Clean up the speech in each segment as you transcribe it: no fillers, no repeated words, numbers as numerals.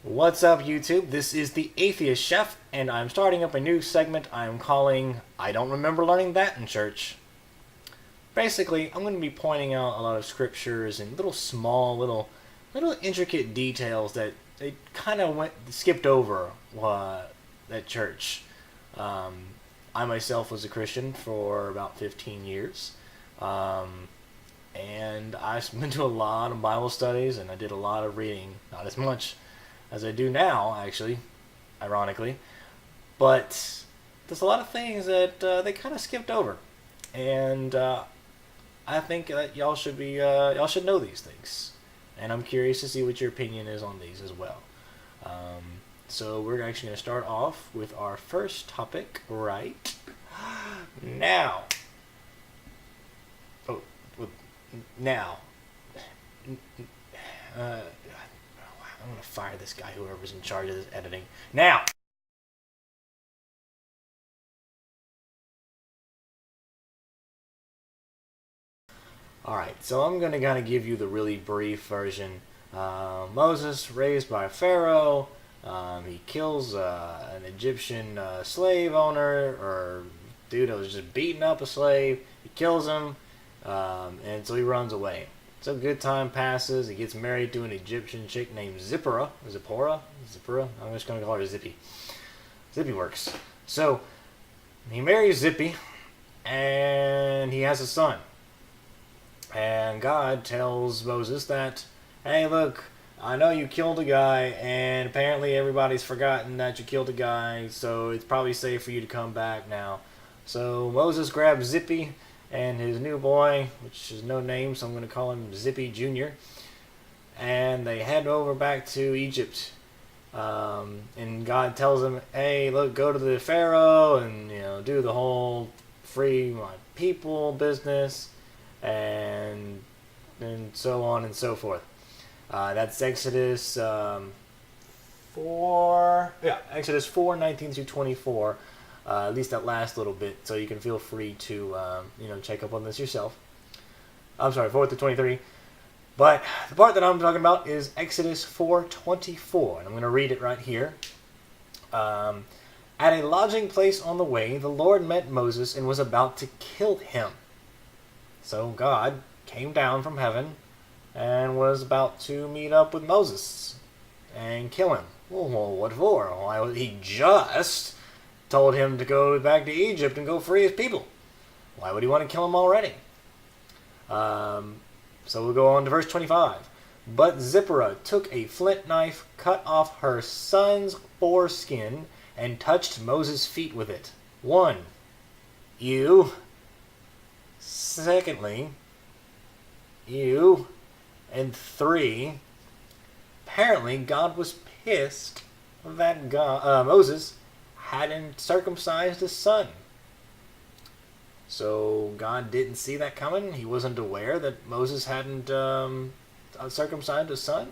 What's up, YouTube? This is the Atheist Chef, and I'm starting up a new segment I'm calling I Don't Remember Learning That in Church. Basically, I'm going to be pointing out a lot of scriptures and little small, little intricate details that they kind of skipped over at church. I myself was a Christian for about 15 years. And I've been to a lot of Bible studies, and I did a lot of reading. Not as much as I do now, actually, ironically. But there's a lot of things that they kind of skipped over, and I think that y'all should know these things. And I'm curious to see what your opinion is on these as well. So we're actually going to start off with our first topic right now. Oh, now. I'm going to fire this guy, whoever's in charge of this editing. Now! Alright, so I'm going to kind of give you the really brief version. Moses, raised by Pharaoh, he kills an Egyptian slave owner, or dude that was just beating up a slave. He kills him, and so he runs away. So good time passes. He gets married to an Egyptian chick named Zipporah. Zipporah? I'm just going to call her Zippy. Zippy works. So he marries Zippy, and he has a son. And God tells Moses that, hey, look, I know you killed a guy, and apparently everybody's forgotten that you killed a guy, so it's probably safe for you to come back now. So Moses grabs Zippy and his new boy, which is no name, so I'm going to call him Zippy Jr., and they head over back to Egypt. And God tells them, hey, look, go to the Pharaoh and, do the whole free my people business, and so on and so forth. That's Exodus 4:19 through 24. At least that last little bit, so you can feel free to check up on this yourself. I'm sorry, 4 to 23. But the part that I'm talking about is Exodus 4:24, and I'm going to read it right here. At a lodging place on the way, the Lord met Moses and was about to kill him. So God came down from heaven and was about to meet up with Moses and kill him. Well, what for? Why, he just told him to go back to Egypt and go free his people. Why would he want to kill him already? So we'll go on to verse 25. But Zipporah took a flint knife, cut off her son's foreskin, and touched Moses' feet with it. 1. You. Secondly, you. And 3. Apparently, God was pissed that Moses hadn't circumcised his son. So God didn't see that coming. He wasn't aware that Moses hadn't circumcised his son.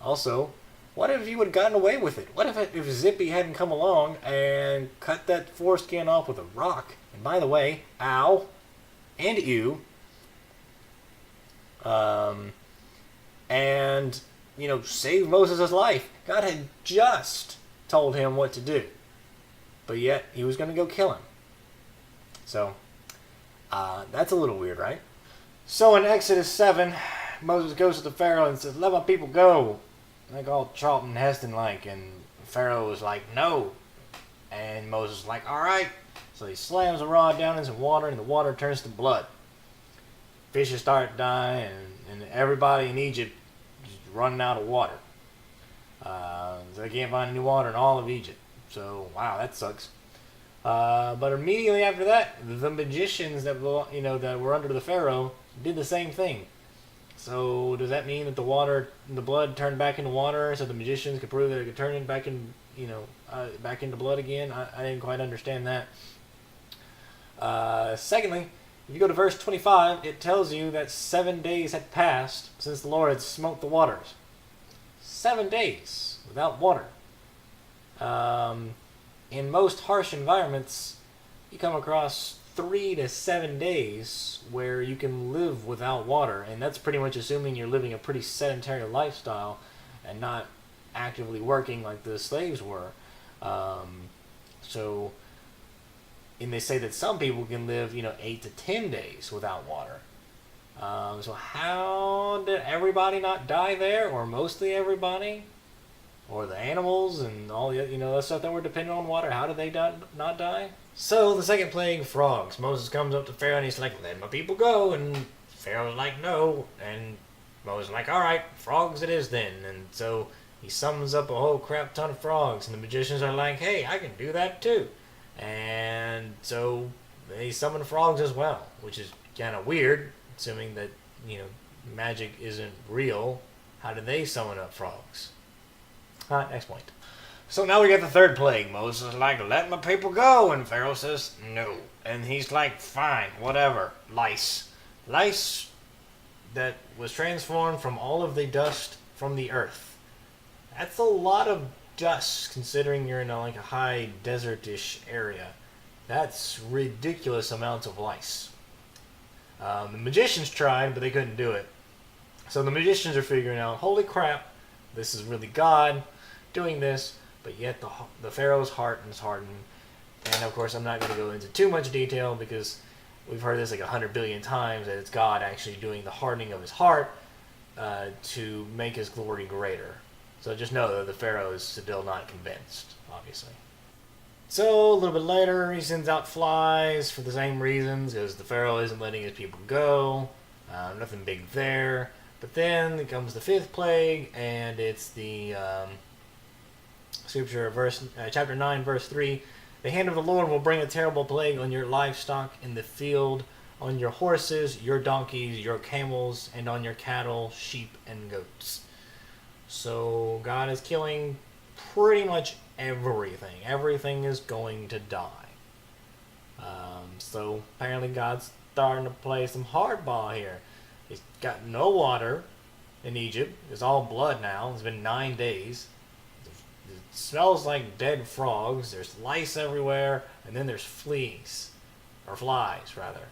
Also, what if he would have gotten away with it? What if Zippy hadn't come along and cut that foreskin off with a rock? And by the way, ow, and ew, and save Moses' life. God had just told him what to do, but yet he was going to go kill him. So that's a little weird, right? So in Exodus 7, Moses goes to the Pharaoh and says, let my people go, like all Charlton Heston like, and Pharaoh was like, no, and Moses was like, all right. So he slams a rod down in some water, and the water turns to blood. Fishes start dying, and everybody in Egypt is running out of water. So they can't find any water in all of Egypt. So, wow, that sucks. But immediately after that, the magicians that were under the Pharaoh did the same thing. So does that mean that the blood turned back into water, so the magicians could prove that it could turn it back back into blood again? I didn't quite understand that. Secondly, if you go to verse 25, it tells you that 7 days had passed since the Lord had smote the waters. 7 days without water. In most harsh environments, you come across 3 to 7 days where you can live without water, and that's pretty much assuming you're living a pretty sedentary lifestyle and not actively working like the slaves were. So, and they say that some people can live, 8 to 10 days without water. So how did everybody not die there, or mostly everybody, or the animals and all the the stuff that were dependent on water? How did they not die? So the second plague, frogs. Moses comes up to Pharaoh and he's like, "Let my people go," and Pharaoh's like, "No," and Moses is like, "All right, frogs it is then." And so he summons up a whole crap ton of frogs, and the magicians are like, "Hey, I can do that too," and so they summon frogs as well, which is kind of weird, assuming that magic isn't real. How do they summon up frogs? Next point. So now we get the third plague. Moses is like, "Let my people go," and Pharaoh says no, and he's like, "Fine, whatever." Lice that was transformed from all of the dust from the earth. That's a lot of dust considering you're in a high desert-ish area. That's ridiculous amounts of lice. The magicians tried, but they couldn't do it. So the magicians are figuring out, holy crap, this is really God doing this, but yet the Pharaoh's heart is hardened. And of course, I'm not going to go into too much detail because we've heard this 100 billion times, that it's God actually doing the hardening of his heart to make his glory greater. So just know that the Pharaoh is still not convinced, obviously. So a little bit later, he sends out flies for the same reasons, because the Pharaoh isn't letting his people go. Nothing big there. But then comes the fifth plague, and it's the scripture, chapter 9, verse 3. "The hand of the Lord will bring a terrible plague on your livestock in the field, on your horses, your donkeys, your camels, and on your cattle, sheep, and goats." So God is killing pretty much everything. Everything is going to die. So apparently God's starting to play some hardball here. He's got no water in Egypt. It's all blood now. It's been 9 days. It smells like dead frogs. There's lice everywhere. And then there's fleas. Or flies, rather.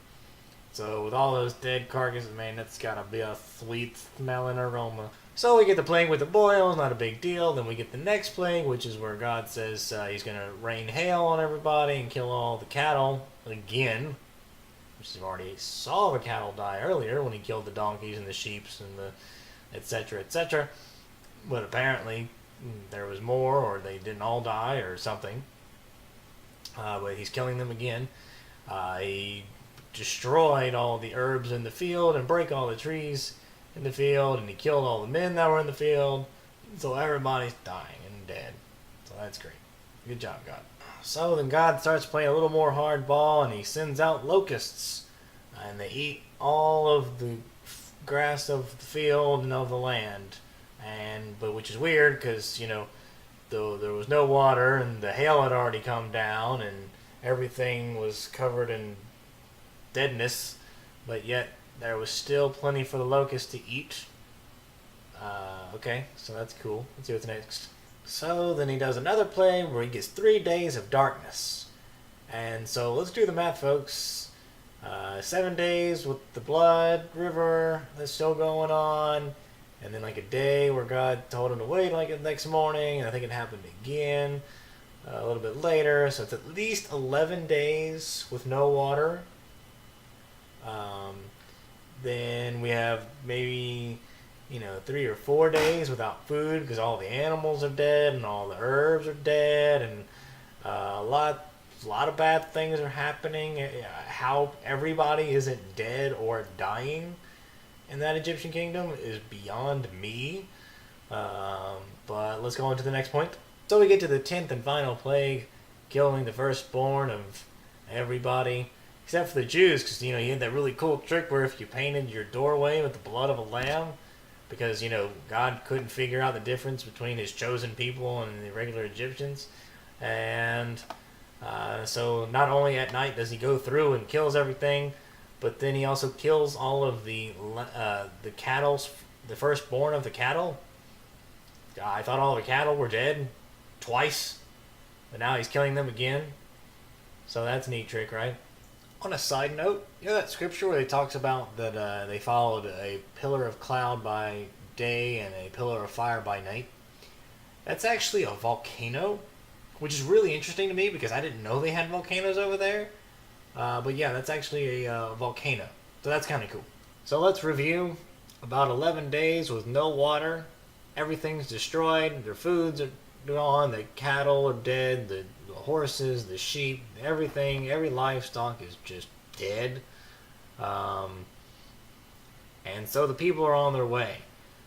So with all those dead carcasses, man, that's got to be a sweet smelling aroma. So we get the plague with the boils, not a big deal. Then we get the next plague, which is where God says he's going to rain hail on everybody and kill all the cattle again. Which we already saw the cattle die earlier when he killed the donkeys and the sheep and the etc., etc. But apparently there was more, or they didn't all die or something. But he's killing them again. He destroyed all the herbs in the field and break all the trees in the field, and he killed all the men that were in the field, so everybody's dying and dead. So that's great. Good job, God. So then God starts playing a little more hardball, and he sends out locusts, and they eat all of the grass of the field and of the land, but which is weird because though there was no water and the hail had already come down and everything was covered in deadness, but yet there was still plenty for the locusts to eat. Okay, so that's cool. Let's see what's next. So then he does another plague where he gets 3 days of darkness. And so let's do the math, folks. 7 days with the blood river that's still going on. And then a day where God told him to wait the next morning. And I think it happened again a little bit later. So it's at least 11 days with no water. Then we have maybe 3 or 4 days without food because all the animals are dead and all the herbs are dead, and a lot of bad things are happening. How everybody isn't dead or dying in that Egyptian kingdom is beyond me. But let's go on to the next point. So we get to the 10th and final plague, killing the firstborn of everybody. Except for the Jews, because, he had that really cool trick where if you painted your doorway with the blood of a lamb, because, God couldn't figure out the difference between his chosen people and the regular Egyptians. And so not only at night does he go through and kills everything, but then he also kills all of the cattle, the firstborn of the cattle. I thought all the cattle were dead twice, but now he's killing them again. So that's a neat trick, right? On a side note, you know that scripture where it talks about that they followed a pillar of cloud by day and a pillar of fire by night? That's actually a volcano, which is really interesting to me because I didn't know they had volcanoes over there. But yeah, that's actually a volcano. So that's kind of cool. So let's review. About 11 days with no water. Everything's destroyed. Their foods are gone. The cattle are dead. The horses, the sheep, everything, every livestock is just dead. And so the people are on their way.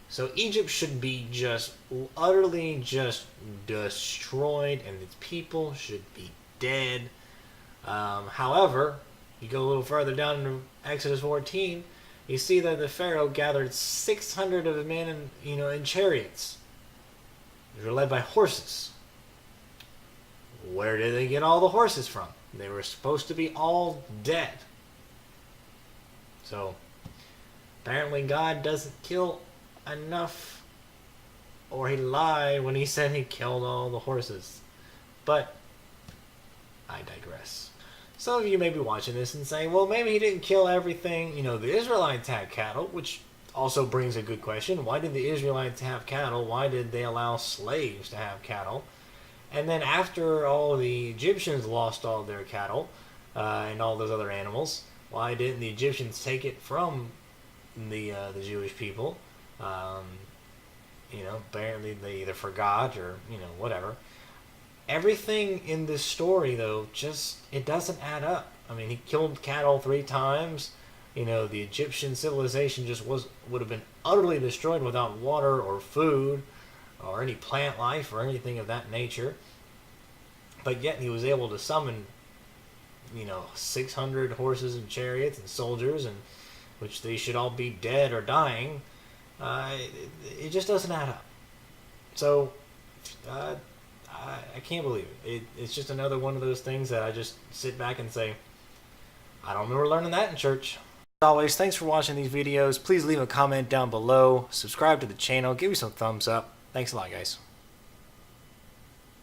So Egypt should be just utterly just destroyed, and its people should be dead. However, you go a little further down in Exodus 14, you see that the Pharaoh gathered 600 of his men in chariots. They were led by horses. Where did they get all the horses from? They were supposed to be all dead. So, apparently God doesn't kill enough, or he lied when he said he killed all the horses. But, I digress. Some of you may be watching this and saying, well, maybe he didn't kill everything. The Israelites had cattle, which also brings a good question. Why did the Israelites have cattle? Why did they allow slaves to have cattle? And then after all the Egyptians lost all their cattle and all those other animals, why didn't the Egyptians take it from the Jewish people? Apparently they either forgot or whatever. Everything in this story, though, it doesn't add up. I mean, he killed cattle 3 times. The Egyptian civilization would have been utterly destroyed without water or food or any plant life or anything of that nature. But yet he was able to summon 600 horses and chariots and soldiers, and which they should all be dead or dying. It just doesn't add up. So I can't believe it. It's just another one of those things that I just sit back and say, I don't remember learning that in church. As always, thanks for watching these videos. Please leave a comment down below. Subscribe to the channel. Give me some thumbs up. Thanks a lot, guys.